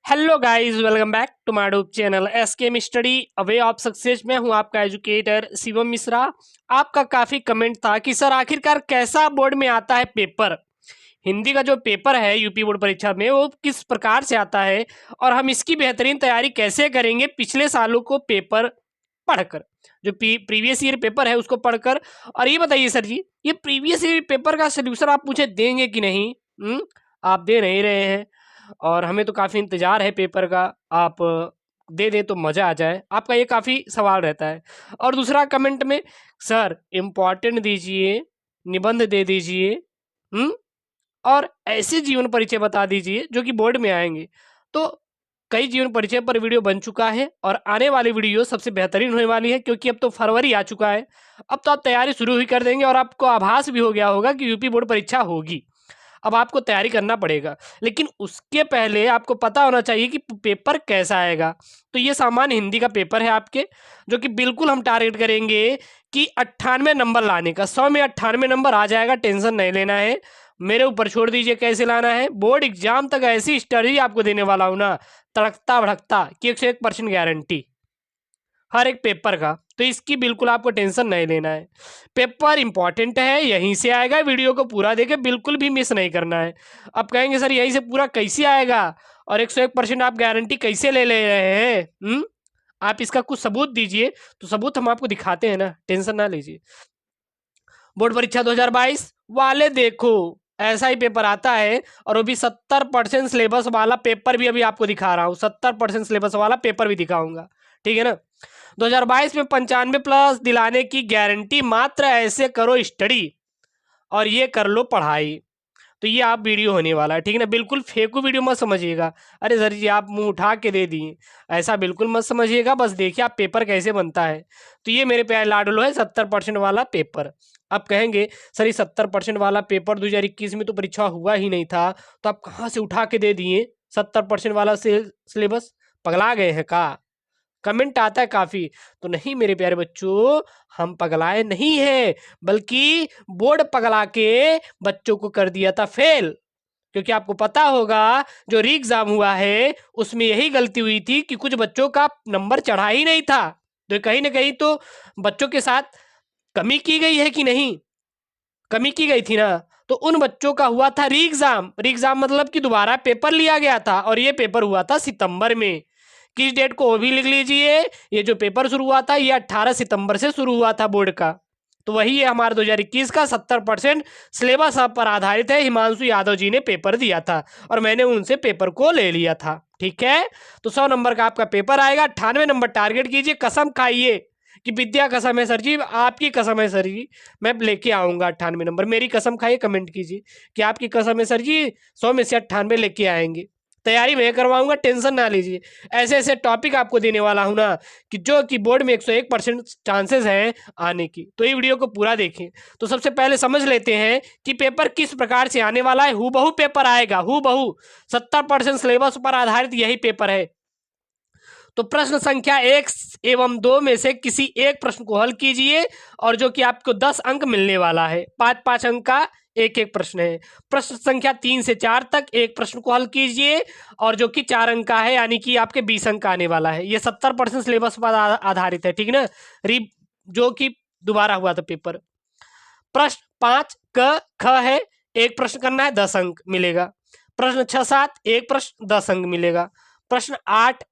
Hello guys, welcome back to my YouTube channel SKM study a way of success. मैं हूं आपका educator Shivam Mishra. आपका काफ़ी कमेंट था कि सर आखिरकार कैसा बोर्ड में आता है पेपर, हिंदी का जो पेपर है यूपी बोर्ड परीक्षा में वो किस प्रकार से आता है और हम इसकी बेहतरीन तैयारी कैसे करेंगे पिछले सालों को पेपर पढ़कर, जो प्रीवियस ईयर पेपर है उसको पढ़कर। और ये बताइए सर जी, ये प्रीवियस ईयर पेपर का सोल्यूशन आप मुझे देंगे कि नहीं? आप दे नहीं रहे हैं और हमें तो काफ़ी इंतज़ार है पेपर का। आप दे दें तो मज़ा आ जाए, आपका ये काफ़ी सवाल रहता है। और दूसरा कमेंट में, सर इम्पॉर्टेंट दीजिए, निबंध दे दीजिए, और ऐसे जीवन परिचय बता दीजिए जो कि बोर्ड में आएंगे। तो कई जीवन परिचय पर वीडियो बन चुका है और आने वाली वीडियो सबसे बेहतरीन होने वाली है, क्योंकि अब तो फरवरी आ चुका है। अब तो आप तैयारी शुरू ही कर देंगे और आपको आभास भी हो गया होगा कि यूपी बोर्ड परीक्षा होगी। अब आपको तैयारी करना पड़ेगा, लेकिन उसके पहले आपको पता होना चाहिए कि पेपर कैसा आएगा। तो ये सामान्य हिंदी का पेपर है आपके, जो कि बिल्कुल हम टारगेट करेंगे कि 98 नंबर लाने का। 100 में 98 नंबर आ जाएगा, टेंशन नहीं लेना है, मेरे ऊपर छोड़ दीजिए कैसे लाना है। बोर्ड एग्जाम तक ऐसी स्टडी आपको देने वाला हूँ ना, तड़कता भड़कता, कि 101% गारंटी हर एक पेपर का। तो इसकी बिल्कुल आपको टेंशन नहीं लेना है। पेपर इंपॉर्टेंट है, यहीं से आएगा, वीडियो को पूरा देखे, बिल्कुल भी मिस नहीं करना है। अब कहेंगे सर यहीं से पूरा कैसे आएगा और 101% आप गारंटी कैसे ले रहे हैं? आप इसका कुछ सबूत दीजिए, तो सबूत हम आपको दिखाते हैं ना, टेंशन ना लीजिए। बोर्ड परीक्षा 2022 वाले देखो, ऐसा ही पेपर आता है और वो भी 70% सिलेबस वाला पेपर भी अभी आपको दिखा रहा हूँ। 70% सिलेबस वाला पेपर भी दिखाऊंगा, ठीक है ना। 2022 में 95 प्लस दिलाने की गारंटी, मात्र ऐसे करो स्टडी और ये कर लो पढ़ाई। तो ये आप वीडियो होने वाला है, ठीक है ना। बिल्कुल फेकू वीडियो मत समझिएगा, अरे सर जी आप मुंह उठा के दे दिए, ऐसा बिल्कुल मत समझिएगा। बस देखिए आप पेपर कैसे बनता है। तो ये मेरे प्यारे लाडलो है 70% वाला पेपर। आप कहेंगे सर ये 70% वाला पेपर 2021 में तो परीक्षा हुआ ही नहीं था, तो आप कहाँ से उठा के दे दिए 70% वाला सिलेबस? पगला गए हैं का? कमेंट आता है काफ़ी। तो नहीं मेरे प्यारे बच्चों, हम पगलाए नहीं हैं, बल्कि बोर्ड पगला के बच्चों को कर दिया था फेल। क्योंकि आपको पता होगा जो री एग्जाम हुआ है उसमें यही गलती हुई थी कि कुछ बच्चों का नंबर चढ़ा ही नहीं था। तो कहीं ना कहीं तो बच्चों के साथ कमी की गई है कि नहीं? कमी की गई थी ना। तो उन बच्चों का हुआ था री एग्जाम। री एग्जाम मतलब कि दोबारा पेपर लिया गया था, और ये पेपर हुआ था सितंबर में। किस डेट को वो भी लिख लीजिए, ये जो पेपर शुरू हुआ था ये 18 सितंबर से शुरू हुआ था बोर्ड का। तो वही है हमारा 2021 का 70% सिलेबस पर आधारित है। हिमांशु यादव जी ने पेपर दिया था और मैंने उनसे पेपर को ले लिया था, ठीक है। तो 100 नंबर का आपका पेपर आएगा, 98 नंबर टारगेट कीजिए, कसम खाइए कि विद्या कसम है सर जी, आपकी कसम है सर जी, मैं लेके आऊंगा 98 नंबर। मेरी कसम खाइए, कमेंट कीजिए कि आपकी कसम है सर जी, 100 में से 98 लेके आएंगे। तैयारी मैं करवाऊंगा, टेंशन ना लीजिए। ऐसे ऐसे टॉपिक आपको देने वाला हूं ना कि जो कि बोर्ड में 101% चांसेस हैं आने की। तो ये वीडियो को पूरा देखें। तो सबसे पहले समझ लेते हैं कि पेपर किस प्रकार से आने वाला है। हूबहू पेपर आएगा, हूबहू 70% सिलेबस पर आधारित यही पेपर है। तो प्रश्न संख्या 1 एवं 2 में से किसी एक प्रश्न को हल कीजिए, और जो कि आपको 10 अंक मिलने वाला है। 5-5 अंक का एक एक प्रश्न है। प्रश्न संख्या 3 से 4 तक एक प्रश्न को हल कीजिए, और जो कि 4 अंक का है, यानी कि आपके 20 अंक आने वाला है। ये 70% सिलेबस पर आधारित है, ठीक है ना। री जो कि दोबारा हुआ था पेपर। प्रश्न 5 क ख है, एक प्रश्न करना है, 10 अंक मिलेगा। प्रश्न 6-7 एक प्रश्न, 10 अंक मिलेगा। प्रश्न 8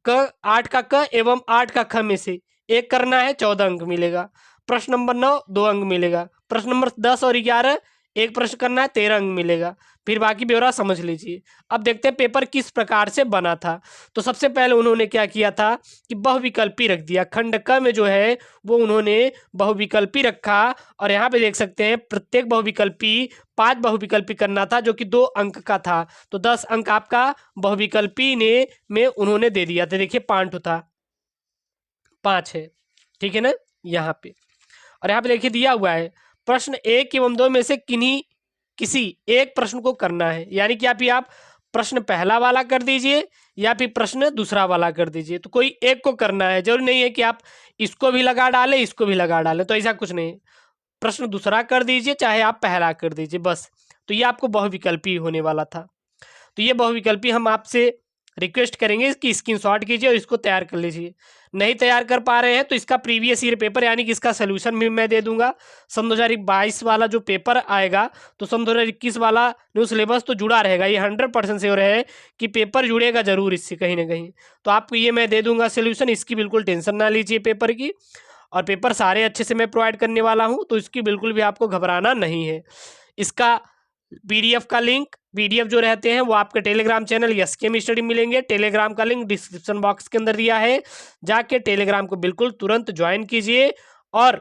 का क एवं 8 का ख में से एक करना है, 14 अंक मिलेगा। प्रश्न नंबर 9 2 अंक मिलेगा। प्रश्न नंबर 10 और 11 एक प्रश्न करना है, 13 अंक मिलेगा। फिर बाकी ब्यौरा समझ लीजिए। अब देखते हैं पेपर किस प्रकार से बना था। तो सबसे पहले उन्होंने क्या किया था कि बहुविकल्पी रख दिया। खंड क में जो है वो उन्होंने बहुविकल्पी रखा, और यहाँ पे देख सकते हैं प्रत्येक बहुविकल्पी 5 बहुविकल्पी करना था, जो कि 2 अंक का था। तो 10 अंक आपका बहुविकल्पी ने में उन्होंने दे दिया था। देखिए पांच था, 5 है, ठीक है ना यहाँ पे। और यहाँ पे देखिए दिया हुआ है प्रश्न 1 एवं 2 में से किन्हीं किसी एक प्रश्न को करना है, यानी कि आप प्रश्न पहला वाला कर दीजिए या फिर प्रश्न दूसरा वाला कर दीजिए। तो कोई एक को करना है, जरूरी नहीं है कि आप इसको भी लगा डालें इसको भी लगा डालें, तो ऐसा कुछ नहीं। प्रश्न दूसरा कर दीजिए चाहे आप पहला कर दीजिए, बस। तो ये आपको बहुविकल्पी होने वाला था। तो ये बहुविकल्पी हम आपसे रिक्वेस्ट करेंगे कि स्क्रीनशॉट कीजिए और इसको तैयार कर लीजिए। नहीं तैयार कर पा रहे हैं तो इसका प्रीवियस ईयर पेपर यानी कि इसका सोल्यूशन भी मैं दे दूंगा। सन 2022 वाला जो पेपर आएगा तो सन 2021 वाला न्यू सिलेबस तो जुड़ा रहेगा, ये 100% श्योर है कि पेपर जुड़ेगा जरूर इससे कहीं ना कहीं। तो आपको ये मैं दे दूंगा सोल्यूशन, इसकी बिल्कुल टेंशन ना लीजिए पेपर की। और पेपर सारे अच्छे से मैं प्रोवाइड करने वाला हूँ, तो इसकी बिल्कुल भी आपको घबराना नहीं है। इसका पीडीएफ का लिंक, पीडीएफ जो रहते हैं वो आपके टेलीग्राम चैनल एसकेएम स्टडी मिलेंगे। टेलीग्राम का लिंक डिस्क्रिप्शन बॉक्स के अंदर दिया है, जाके टेलीग्राम को बिल्कुल तुरंत ज्वाइन कीजिए और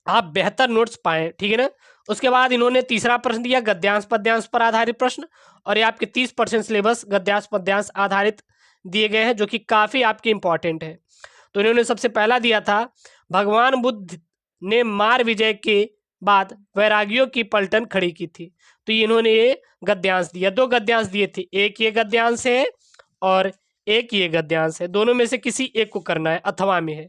आप बेहतर नोट्स पाएं, ठीक है ना। उसके बाद इन्होंने तीसरा प्रश्न दिया गद्यांश पद्यांश पर आधारित प्रश्न, और ये आपके 30% सिलेबस गद्यांश पद्यांश आधारित दिए गए हैं, जो कि काफी आपके इंपॉर्टेंट है। तो इन्होंने सबसे पहला दिया था, भगवान बुद्ध ने मार विजय के बाद वैरागियों की पलटन खड़ी की थी। तो इन्होंने ये गद्यांश दिया, दो गद्यांश दिए थे, एक ये गद्यांश है और एक ये गद्यांश है, दोनों में से किसी एक को करना है, अथवा में है।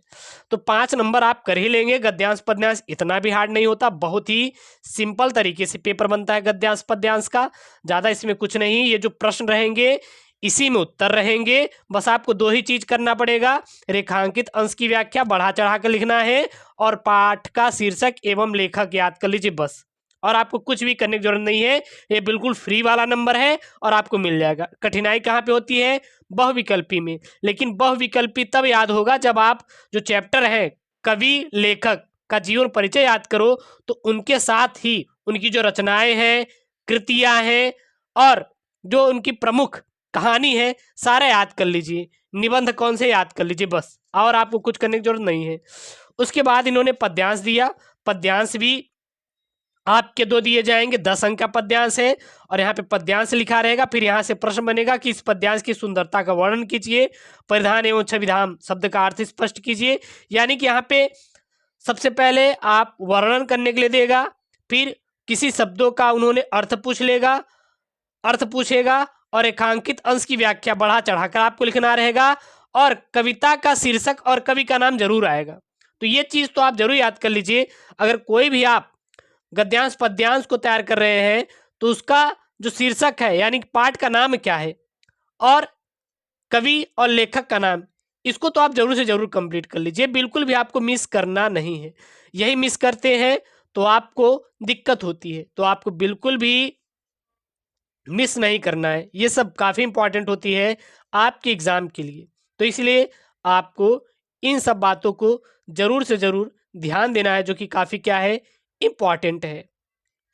तो 5 नंबर आप कर ही लेंगे। गद्यांश पद्यांश इतना भी हार्ड नहीं होता, बहुत ही सिंपल तरीके से पेपर बनता है गद्यांश पद्यांश का, ज़्यादा इसमें कुछ नहीं। ये जो प्रश्न रहेंगे इसी में उत्तर रहेंगे, बस आपको 2 ही चीज करना पड़ेगा, रेखांकित अंश की व्याख्या बढ़ा चढ़ा कर लिखना है और पाठ का शीर्षक एवं लेखक याद कर लीजिए बस। और आपको कुछ भी करने की जरूरत नहीं है, ये बिल्कुल फ्री वाला नंबर है और आपको मिल जाएगा। कठिनाई कहाँ पे होती है? बहुविकल्पी में। लेकिन बहुविकल्पी तब याद होगा जब आप जो चैप्टर है कवि लेखक का जीवन परिचय याद करो, तो उनके साथ ही उनकी जो रचनाएं हैं, कृतियां हैं और जो उनकी प्रमुख कहानी है, सारा याद कर लीजिए। निबंध कौन से याद कर लीजिए बस, और आपको कुछ करने की जरूरत नहीं है। उसके बाद इन्होंने पद्यांश दिया, पद्यांश भी आपके 2 दिए जाएंगे, 10 अंक का पद्यांश है और यहाँ पे पद्यांश लिखा रहेगा। फिर यहाँ से प्रश्न बनेगा कि इस पद्यांश की सुंदरता का वर्णन कीजिए, परिधान एवं छविधाम शब्द का अर्थ स्पष्ट कीजिए। यानी कि यहाँ पे सबसे पहले आप वर्णन करने के लिए देगा, फिर किसी शब्दों का उन्होंने अर्थ पूछेगा और रेखांकित अंश की व्याख्या बढ़ा चढ़ाकर आपको लिखना रहेगा, और कविता का शीर्षक और कवि का नाम जरूर आएगा। तो ये चीज तो आप जरूर याद कर लीजिए। अगर कोई भी आप गद्यांश पद्यांश को तैयार कर रहे हैं तो उसका जो शीर्षक है यानी पाठ का नाम क्या है और कवि और लेखक का नाम, इसको तो आप जरूर से जरूर कंप्लीट कर लीजिए, बिल्कुल भी आपको मिस करना नहीं है। यही मिस करते हैं तो आपको दिक्कत होती है, तो आपको बिल्कुल भी मिस नहीं करना है। ये सब काफ़ी इंपॉर्टेंट होती है आपके एग्ज़ाम के लिए, तो इसलिए आपको इन सब बातों को ज़रूर से ज़रूर ध्यान देना है, जो कि काफ़ी क्या है, इम्पॉर्टेंट है।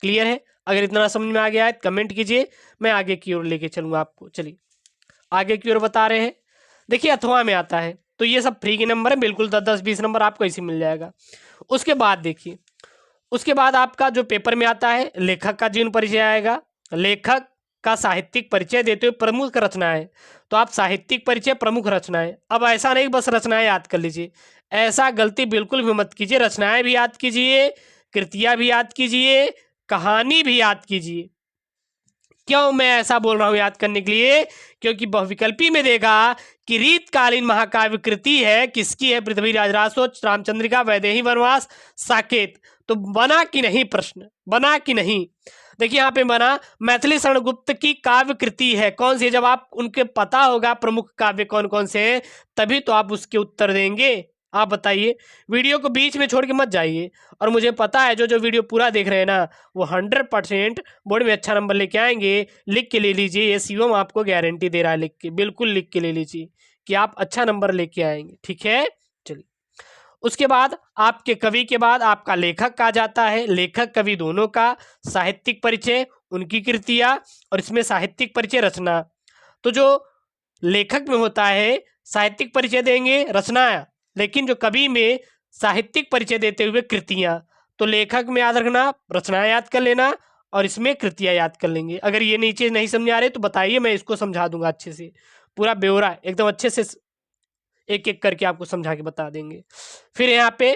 क्लियर है? अगर इतना समझ में आ गया है कमेंट कीजिए, मैं आगे की ओर लेके चलूँगा आपको। चलिए आगे की ओर बता रहे हैं। देखिए अथवा में आता है, तो ये सब फ्री के नंबर है, बिल्कुल 10-10-20 नंबर आपको इसी मिल जाएगा। उसके बाद देखिए, उसके बाद आपका जो पेपर में आता है लेखक का जीवन परिचय आएगा, लेखक का साहित्यिक परिचय देते हुए प्रमुख रचनाएं। तो आप साहित्यिक परिचय प्रमुख रचनाएं, अब ऐसा नहीं बस रचनाएं याद कर लीजिए, ऐसा गलती बिल्कुल भी मत कीजिए। रचनाएं भी याद कीजिए, कृतियां भी याद कीजिए, कहानी भी याद कीजिए। क्यों मैं ऐसा बोल रहा हूं याद करने के लिए? क्योंकि बहुविकल्पी में देगा कि रीतकालीन महाकाव्य कृति है, किसकी है? पृथ्वीराज रासो, रामचंद्रिका, वैदेही वनवास, साकेत। तो बना कि नहीं, प्रश्न बना कि नहीं? देखिए यहाँ पे बना, मैथिली शरण गुप्त की काव्य कृति है, कौन सी है? जब आप उनके पता होगा प्रमुख काव्य कौन कौन से हैं, तभी तो आप उसके उत्तर देंगे। आप बताइए, वीडियो को बीच में छोड़ के मत जाइए। और मुझे पता है जो जो वीडियो पूरा देख रहे हैं ना, वो 100% बोर्ड में अच्छा नंबर लेके आएंगे। लिख के ले लीजिए, ये शिवम आपको गारंटी दे रहा है, लिख के, बिल्कुल लिख के ले लीजिए कि आप अच्छा नंबर लेके आएंगे, ठीक है। चलिए उसके बाद आपके कवि के बाद आपका लेखक आ जाता है। लेखक कवि दोनों का साहित्यिक परिचय, उनकी कृतियां, और इसमें साहित्यिक परिचय रचना। तो जो लेखक में होता है साहित्यिक परिचय देंगे, रचना, लेकिन जो कवि में साहित्यिक परिचय देते हुए कृतियां। तो लेखक में याद रखना, रचना याद कर लेना और इसमें कृतियां याद कर लेंगे। अगर ये नीचे नहीं समझ आ रहे तो बताइए, मैं इसको समझा दूंगा अच्छे से, पूरा ब्यौरा एकदम अच्छे से एक एक करके आपको समझा के बता देंगे। फिर यहाँ पे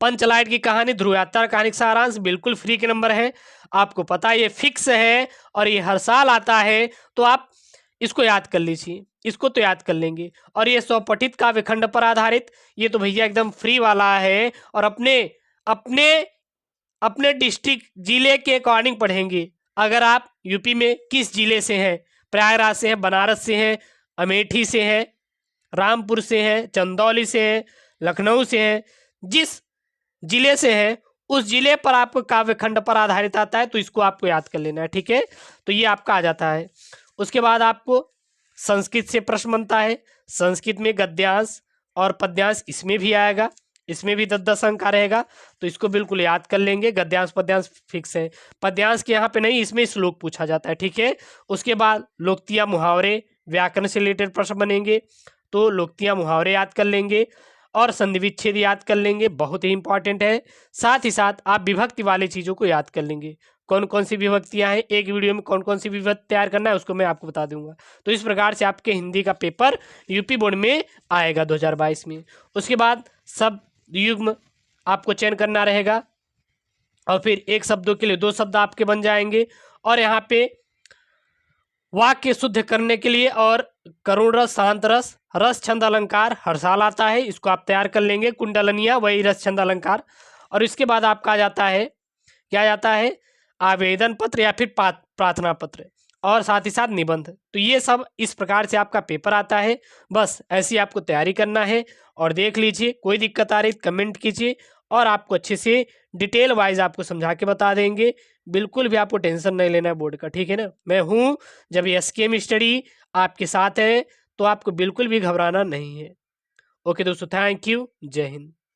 पंचलाइट की कहानी, ध्रुव यात्रा कहानी का सारांश, बिल्कुल फ्री के नंबर है, आपको पता है ये फिक्स है और ये हर साल आता है, तो आप इसको याद कर लीजिए, इसको तो याद कर लेंगे। और ये स्वपठित काव्यखंड पर आधारित, ये तो भैया एकदम फ्री वाला है और अपने अपने अपने डिस्ट्रिक्ट जिले के अकॉर्डिंग पढ़ेंगे। अगर आप यूपी में किस जिले से हैं, प्रयागराज से हैं, बनारस से हैं, अमेठी से हैं, रामपुर से हैं, चंदौली से हैं, लखनऊ से हैं, जिस जिले से हैं उस जिले पर आपको काव्यखंड पर आधारित आता है, तो इसको आपको याद कर लेना है। ठीक है, तो ये आपका आ जाता है। उसके बाद आपको संस्कृत से प्रश्न बनता है। संस्कृत में गद्यांश और पद्यांश इसमें भी आएगा, इसमें भी 10-10 अंक का रहेगा, तो इसको बिल्कुल याद कर लेंगे। गद्यांश पद्यांश फिक्स है, पद्यांश के यहाँ पे नहीं, इसमें श्लोक पूछा जाता है। ठीक है, उसके बाद लोकतिया मुहावरे व्याकरण से रिलेटेड प्रश्न बनेंगे, तो लोकतिया मुहावरे याद कर लेंगे और संधि विच्छेद याद कर लेंगे, बहुत ही इंपॉर्टेंट है। साथ ही साथ आप विभक्ति वाली चीज़ों को याद कर लेंगे, कौन कौन सी विभक्तियां हैं, एक वीडियो में कौन कौन सी विभक्ति तैयार करना है उसको मैं आपको बता दूंगा। तो इस प्रकार से आपके हिंदी का पेपर यूपी बोर्ड में आएगा 2022 में। उसके बाद शब्द युग्म आपको चयन करना रहेगा और फिर एक शब्दों के लिए 2 शब्द आपके बन जाएंगे, और यहाँ पे वाक्य शुद्ध करने के लिए और करुण रस, शांत रस, रस छंद अलंकार हर साल आता है, इसको आप तैयार कर लेंगे। कुंडलनिया वही रस छंद अलंकार। और इसके बाद आपका आ जाता है, क्या जाता है, आवेदन पत्र या फिर प्रार्थना पत्र, और साथ ही साथ निबंध। तो ये सब इस प्रकार से आपका पेपर आता है। बस ऐसी आपको तैयारी करना है और देख लीजिए, कोई दिक्कत आ रही कमेंट कीजिए और आपको अच्छे से डिटेल वाइज आपको समझा के बता देंगे। बिल्कुल भी आपको टेंशन नहीं लेना है बोर्ड का, ठीक है ना। मैं हूँ, जब एसकेएम स्टडी आपके साथ है तो आपको बिल्कुल भी घबराना नहीं है। ओके दोस्तों, थैंक यू, जय हिंद।